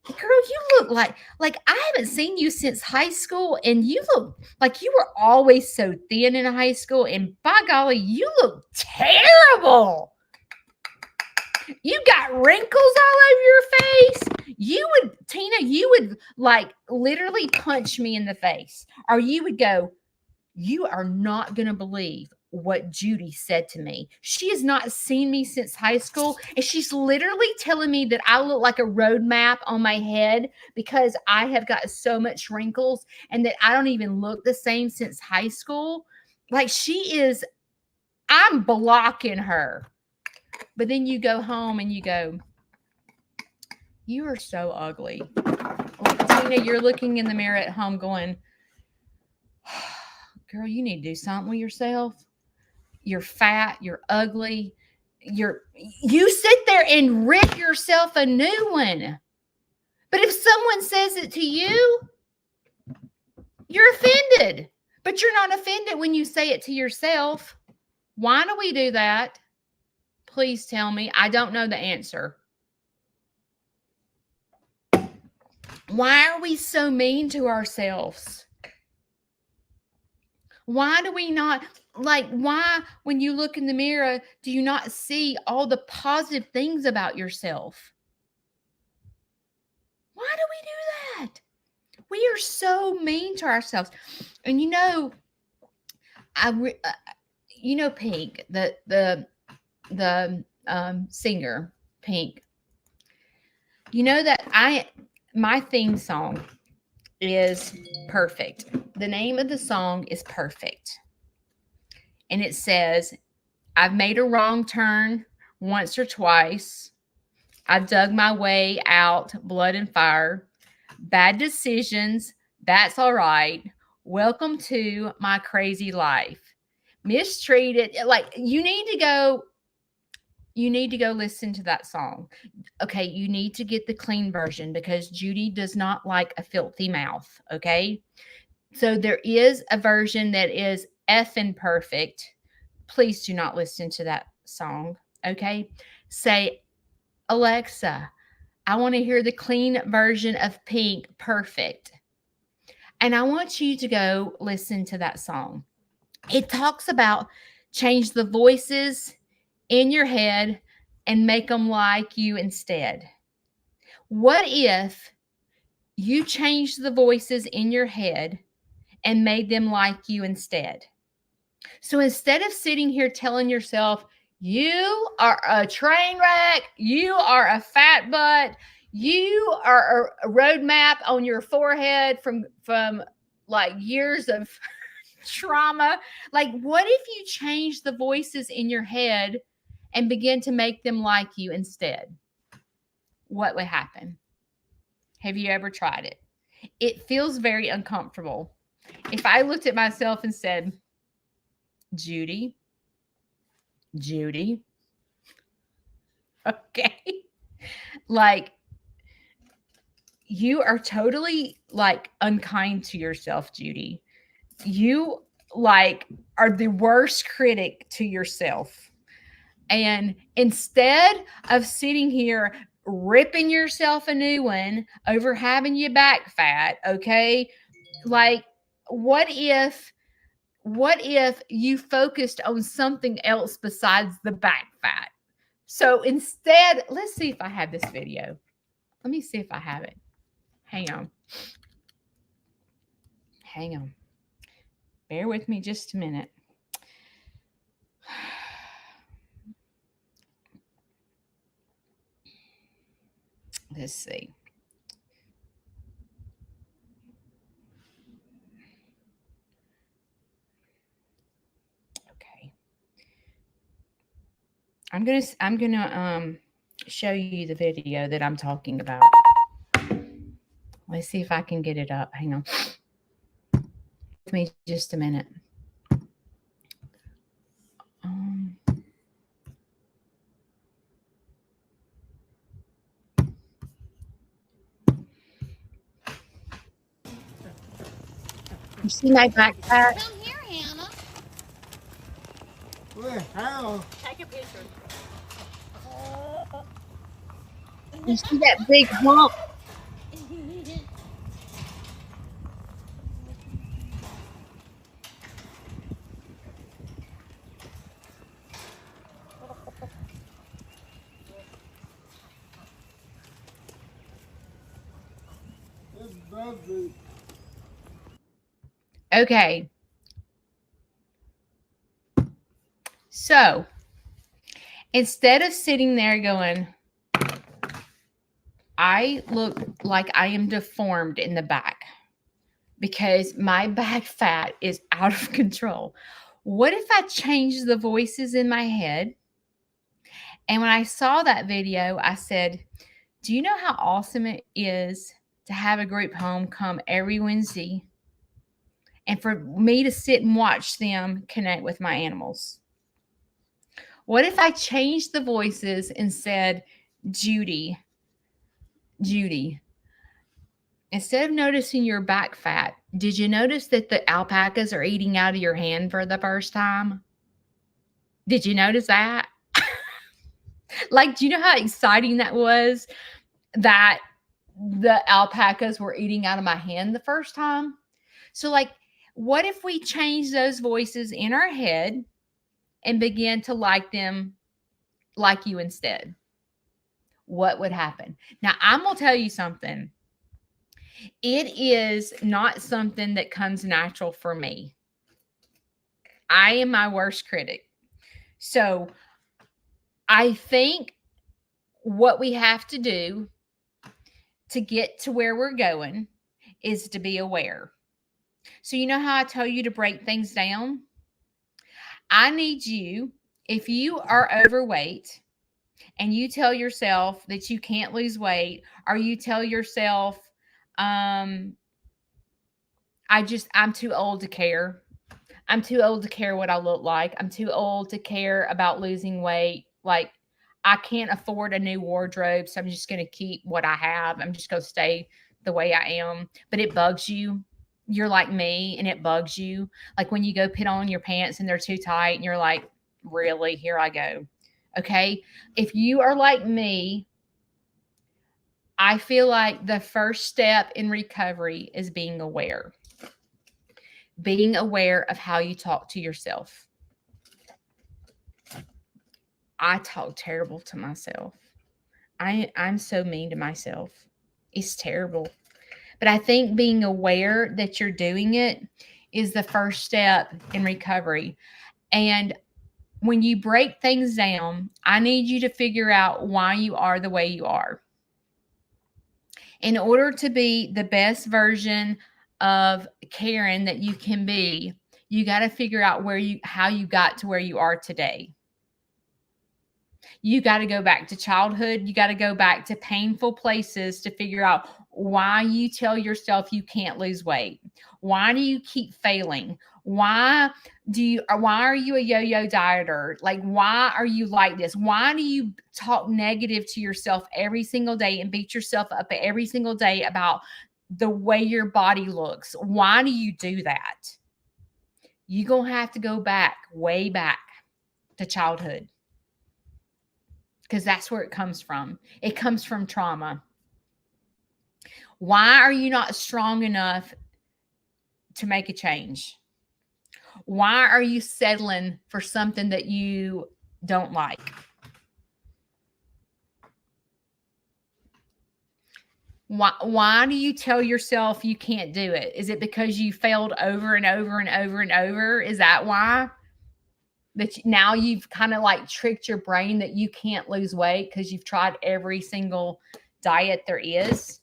Girl, you look like I haven't seen you since high school, and you look like you were always so thin in high school, and by golly, you look terrible. You got wrinkles all over your face. Tina, you would like literally punch me in the face, or you would go, you are not going to believe what Judy said to me. She has not seen me since high school, and she's literally telling me that I look like a road map on my head because I have got so much wrinkles and that I don't even look the same since high school. Like I'm blocking her. But then you go home and you go, you are so ugly. Like, Tina, you're looking in the mirror at home going, girl, you need to do something with yourself. You're fat, you're ugly, you sit there and rip yourself a new one. But if someone says it to you, you're offended. But you're not offended when you say it to yourself. Why do we do that? Please tell me. I don't know the answer. Why are we so mean to ourselves? Why do we not, why, when you look in the mirror, do you not see all the positive things about yourself? Why do we do that? We are so mean to ourselves. And Pink, the singer, Pink. You know that my theme song is Perfect. The name of the song is Perfect. And it says, I've made a wrong turn once or twice. I've dug my way out, blood and fire. Bad decisions, that's all right. Welcome to my crazy life. Mistreated. Like, you need to go listen to that song. Okay, you need to get the clean version because Judy does not like a filthy mouth, okay? So there is a version that is effing perfect. Please do not listen to that song, okay? Say, Alexa, I want to hear the clean version of Pink, Perfect. And I want you to go listen to that song. It talks about change the voices in your head and make them like you instead. What if you changed the voices in your head and made them like you instead? So instead of sitting here telling yourself, you are a train wreck, you are a fat butt, you are a road map on your forehead from like years of trauma. Like, what if you change the voices in your head and begin to make them like you instead? What would happen? Have you ever tried it? It feels very uncomfortable. If I looked at myself and said, Judy, okay, like, you are totally like unkind to yourself, Judy. You like are the worst critic to yourself. And instead of sitting here ripping yourself a new one over having you back fat, okay? Like, what if you focused on something else besides the back fat? So instead, let's see if I have this video. Let me see if I have it. Hang on. Bear with me just a minute. Let's see. Okay. I'm gonna show you the video that I'm talking about. Let's see if I can get it up. Hang on. me just a minute. You see my backpack?
Come here, Hannah.
Where? How?
Take a picture.
You see that big hump?
It's lovely.
Okay. So, instead of sitting there going, I look like I am deformed in the back because my back fat is out of control. What if I change the voices in my head? And when I saw that video, I said, do you know how awesome it is to have a group home come every Wednesday and for me to sit and watch them connect with my animals? What if I changed the voices and said, Judy, instead of noticing your back fat, did you notice that the alpacas are eating out of your hand for the first time? Did you notice that? Like, do you know how exciting that was that the alpacas were eating out of my hand the first time? So, like, what if we change those voices in our head and begin to like them like you instead? What would happen? Now, I'm going to tell you something. It is not something that comes natural for me. I am my worst critic. So I think what we have to do to get to where we're going is to be aware. So, you know how I tell you to break things down? I need you, if you are overweight and you tell yourself that you can't lose weight, or you tell yourself, I'm too old to care. I'm too old to care what I look like. I'm too old to care about losing weight. Like, I can't afford a new wardrobe, so I'm just going to keep what I have. I'm just going to stay the way I am. But it bugs you. You're like me, and it bugs you. Like when you go put on your pants and they're too tight, and you're like, really? Here I go. Okay. If you are like me, I feel like the first step in recovery is being aware. Being aware of how you talk to yourself. I talk terrible to myself. I'm so mean to myself. It's terrible. But I think being aware that you're doing it is the first step in recovery. And when you break things down, I need you to figure out why you are the way you are. In order to be the best version of Karen that you can be, you got to figure out how you got to where you are today. You got to go back to childhood. You got to go back to painful places to figure out why you tell yourself you can't lose weight. Why do you keep failing? Why are you a yo-yo dieter? Like, why are you like this? Why do you talk negative to yourself every single day and beat yourself up every single day about the way your body looks? Why do you do that? You're going to have to go back, way back to childhood. Because that's where it comes from. It comes from trauma. Why are you not strong enough to make a change? Why are you settling for something that you don't like? Why do you tell yourself you can't do it? Is it because you failed over and over and over and over? Is that why? Now you've kind of like tricked your brain that you can't lose weight because you've tried every single diet there is.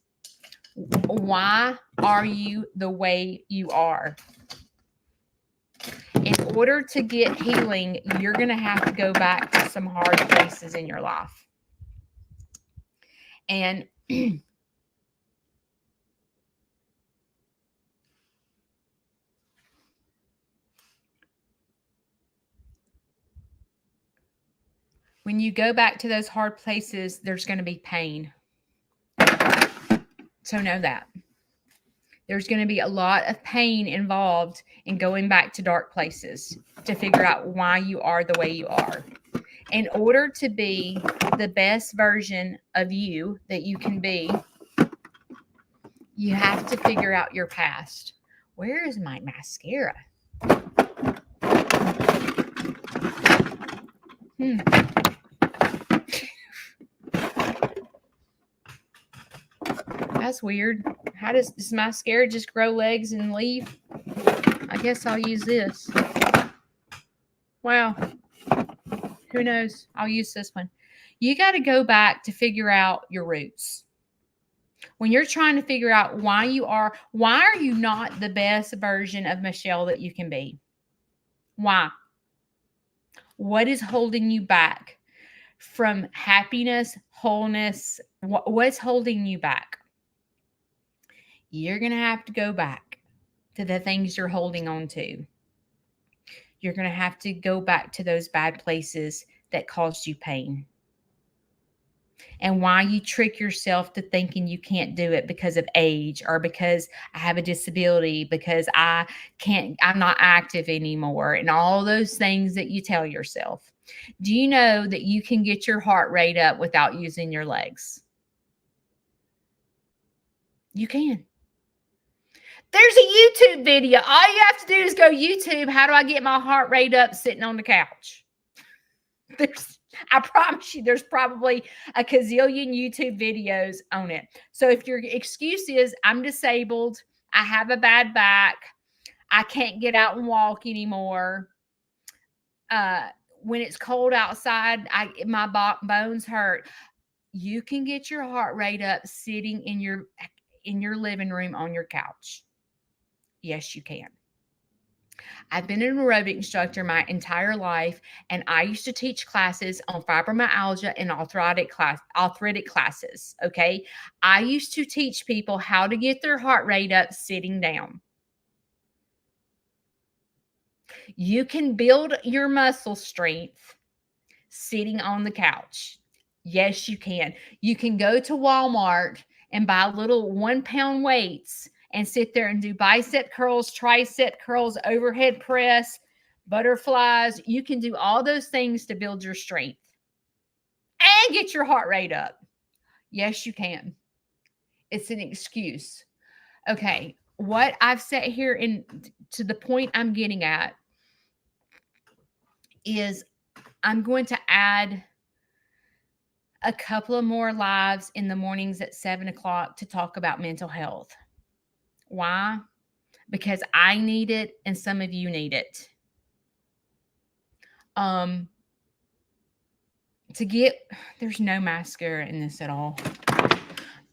Why are you the way you are? In order to get healing, you're going to have to go back to some hard places in your life. And When you go back to those hard places, there's going to be pain. So know that. There's going to be a lot of pain involved in going back to dark places to figure out why you are the way you are. In order to be the best version of you that you can be, you have to figure out your past. Where is my mascara? That's weird. How does mascara just grow legs and leave? I guess I'll use this. Wow. Who knows? I'll use this one. You got to go back to figure out your roots. When you're trying to figure out why are you not the best version of Michelle that you can be? Why? What is holding you back from happiness, wholeness? What's holding you back? You're going to have to go back to the things you're holding on to. You're going to have to go back to those bad places that caused you pain. And why you trick yourself to thinking you can't do it because of age or because I have a disability, because I'm not active anymore, and all those things that you tell yourself. Do you know that you can get your heart rate up without using your legs? You can. There's a YouTube video. All you have to do is go YouTube. How do I get my heart rate up sitting on the couch? I promise you, there's probably a gazillion YouTube videos on it. So if your excuse is, I'm disabled, I have a bad back, I can't get out and walk anymore, when it's cold outside, my bones hurt, you can get your heart rate up sitting in your living room on your couch. Yes, you can. I've been an aerobic instructor my entire life, and I used to teach classes on fibromyalgia and arthritic classes. Okay. I used to teach people how to get their heart rate up sitting down. You can build your muscle strength sitting on the couch. Yes, you can. You can go to Walmart and buy little 1 pound weights and sit there and do bicep curls, tricep curls, overhead press, butterflies. You can do all those things to build your strength and get your heart rate up. Yes, you can. It's an excuse. Okay. What I've said here to the point I'm getting at is I'm going to add a couple of more lives in the mornings at 7:00 to talk about mental health. Why? Because I need it and some of you need it. There's no mascara in this at all.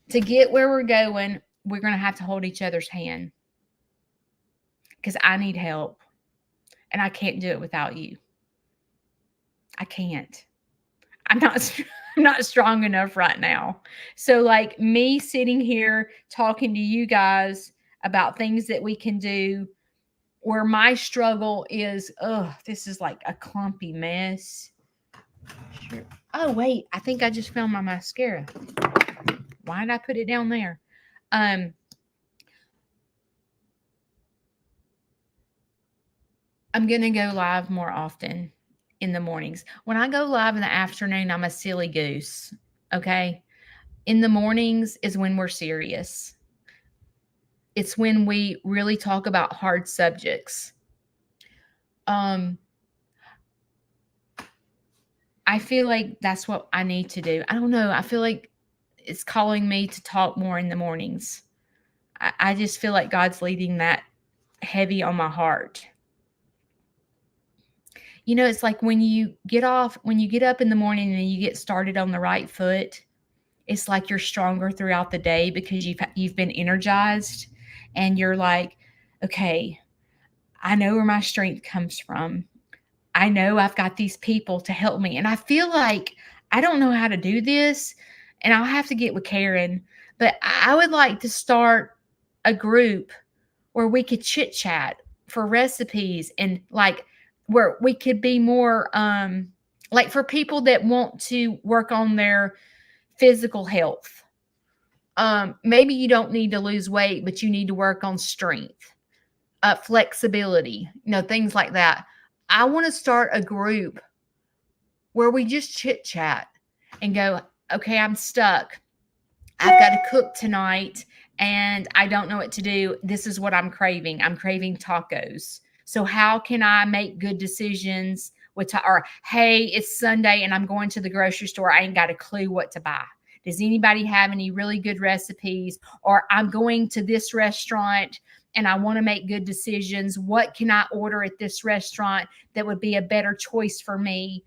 To get where we're going, we're going to have to hold each other's hand. Because I need help. And I can't do it without you. I can't. I'm not strong enough right now. So like me sitting here talking to you guys about things that we can do, where my struggle is, this is like a clumpy mess. Sure. Oh, wait, I think I just found my mascara. Why did I put it down there? I'm going to go live more often in the mornings. When I go live in the afternoon, I'm a silly goose. Okay. In the mornings is when we're serious. It's when we really talk about hard subjects. I feel like that's what I need to do. I don't know. I feel like it's calling me to talk more in the mornings. I just feel like God's leading that heavy on my heart. You know, it's like when you get up in the morning and you get started on the right foot, it's like you're stronger throughout the day because you've been energized, and you're like, okay, I know where my strength comes from. I know I've got these people to help me. And I feel like I don't know how to do this, and I'll have to get with Karen, but I would like to start a group where we could chit chat for recipes, and like where we could be more Like for people that want to work on their physical health, maybe you don't need to lose weight, but you need to work on strength, flexibility, things like that. I want to start a group where we just chit chat and go, okay, I'm stuck. I've got to cook tonight and I don't know what to do. This is what I'm craving. I'm craving tacos. So how can I make good decisions or hey, it's Sunday and I'm going to the grocery store. I ain't got a clue what to buy. Does anybody have any really good recipes? Or I'm going to this restaurant and I want to make good decisions. What can I order at this restaurant that would be a better choice for me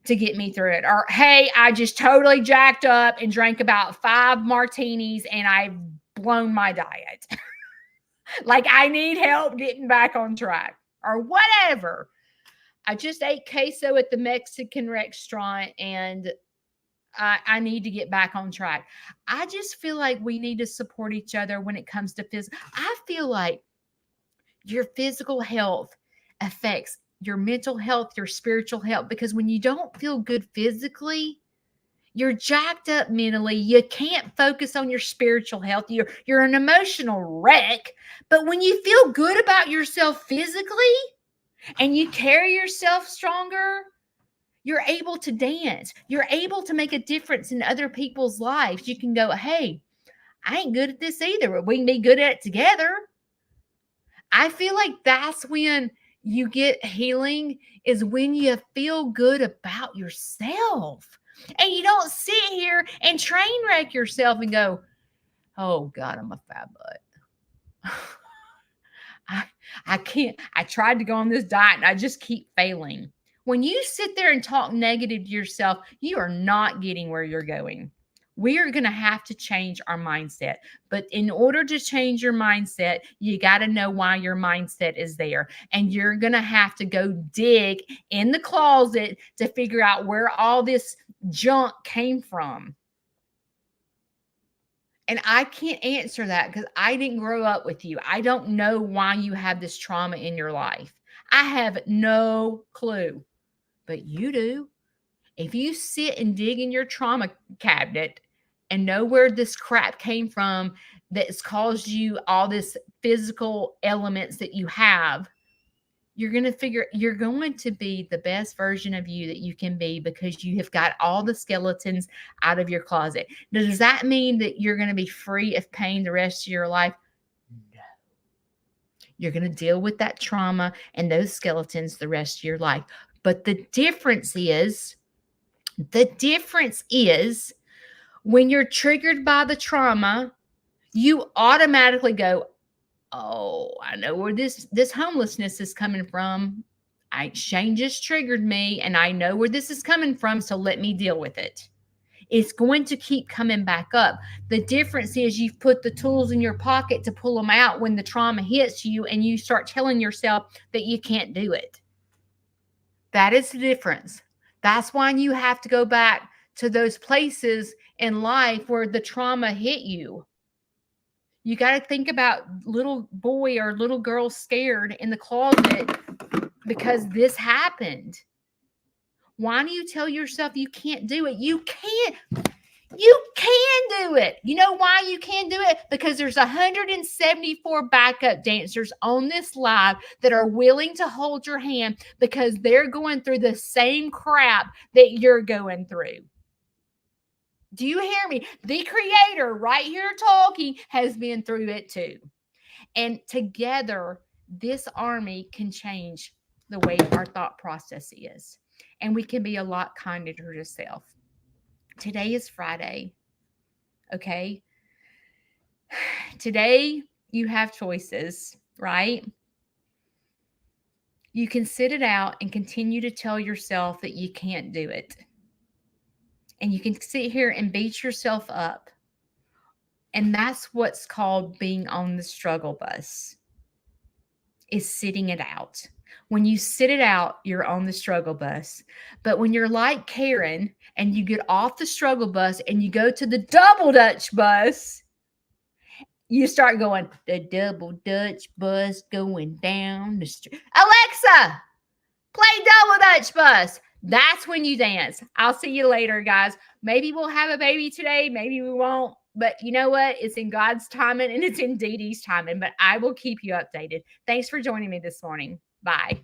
to get me through it? Or, hey, I just totally jacked up and drank about 5 martinis and I've blown my diet. Like, I need help getting back on track or whatever. I just ate queso at the Mexican restaurant and I need to get back on track. I just feel like we need to support each other when it comes to physical. I feel like your physical health affects your mental health, your spiritual health, because when you don't feel good physically, you're jacked up mentally. You can't focus on your spiritual health. You're an emotional wreck. But when you feel good about yourself physically and you carry yourself stronger, you're able to dance. You're able to make a difference in other people's lives. You can go, hey, I ain't good at this either, but we can be good at it together. I feel like that's when you get healing, is when you feel good about yourself. And you don't sit here and train wreck yourself and go, oh God, I'm a fat butt. I can't. I tried to go on this diet and I just keep failing. When you sit there and talk negative to yourself, you are not getting where you're going. We are going to have to change our mindset. But in order to change your mindset, you got to know why your mindset is there. And you're going to have to go dig in the closet to figure out where all this junk came from. And I can't answer that because I didn't grow up with you. I don't know why you have this trauma in your life. I have no clue, but you do. If you sit and dig in your trauma cabinet and know where this crap came from that's caused you all this physical elements that you have, you're going to be the best version of you that you can be because you have got all the skeletons out of your closet. Does that mean that you're going to be free of pain the rest of your life? No. You're going to deal with that trauma and those skeletons the rest of your life. But the difference is when you're triggered by the trauma, you automatically go, oh, I know where this homelessness is coming from. Shane just triggered me and I know where this is coming from, so let me deal with it. It's going to keep coming back up. The difference is you've put the tools in your pocket to pull them out when the trauma hits you and you start telling yourself that you can't do it. That is the difference. That's why you have to go back to those places in life where the trauma hit you. You got to think about little boy or little girl scared in the closet because this happened. Why do you tell yourself you can't do it? You can do it. You know why you can do it? Because there's 174 backup dancers on this live that are willing to hold your hand because they're going through the same crap that you're going through. Do you hear me? The creator right here talking has been through it too. And together, this army can change the way our thought process is. And we can be a lot kinder to ourselves. Today is Friday. Okay. Today, you have choices, right? You can sit it out and continue to tell yourself that you can't do it. And you can sit here and beat yourself up. And that's what's called being on the struggle bus, is sitting it out. When you sit it out, you're on the struggle bus. But when you're like Karen and you get off the struggle bus and you go to the double Dutch bus, you start going, the double Dutch bus going down the street. Alexa, play double Dutch bus. That's when you dance. I'll see you later, guys. Maybe we'll have a baby today. Maybe we won't. But you know what? It's in God's timing and it's in Dee Dee's timing. But I will keep you updated. Thanks for joining me this morning. Bye.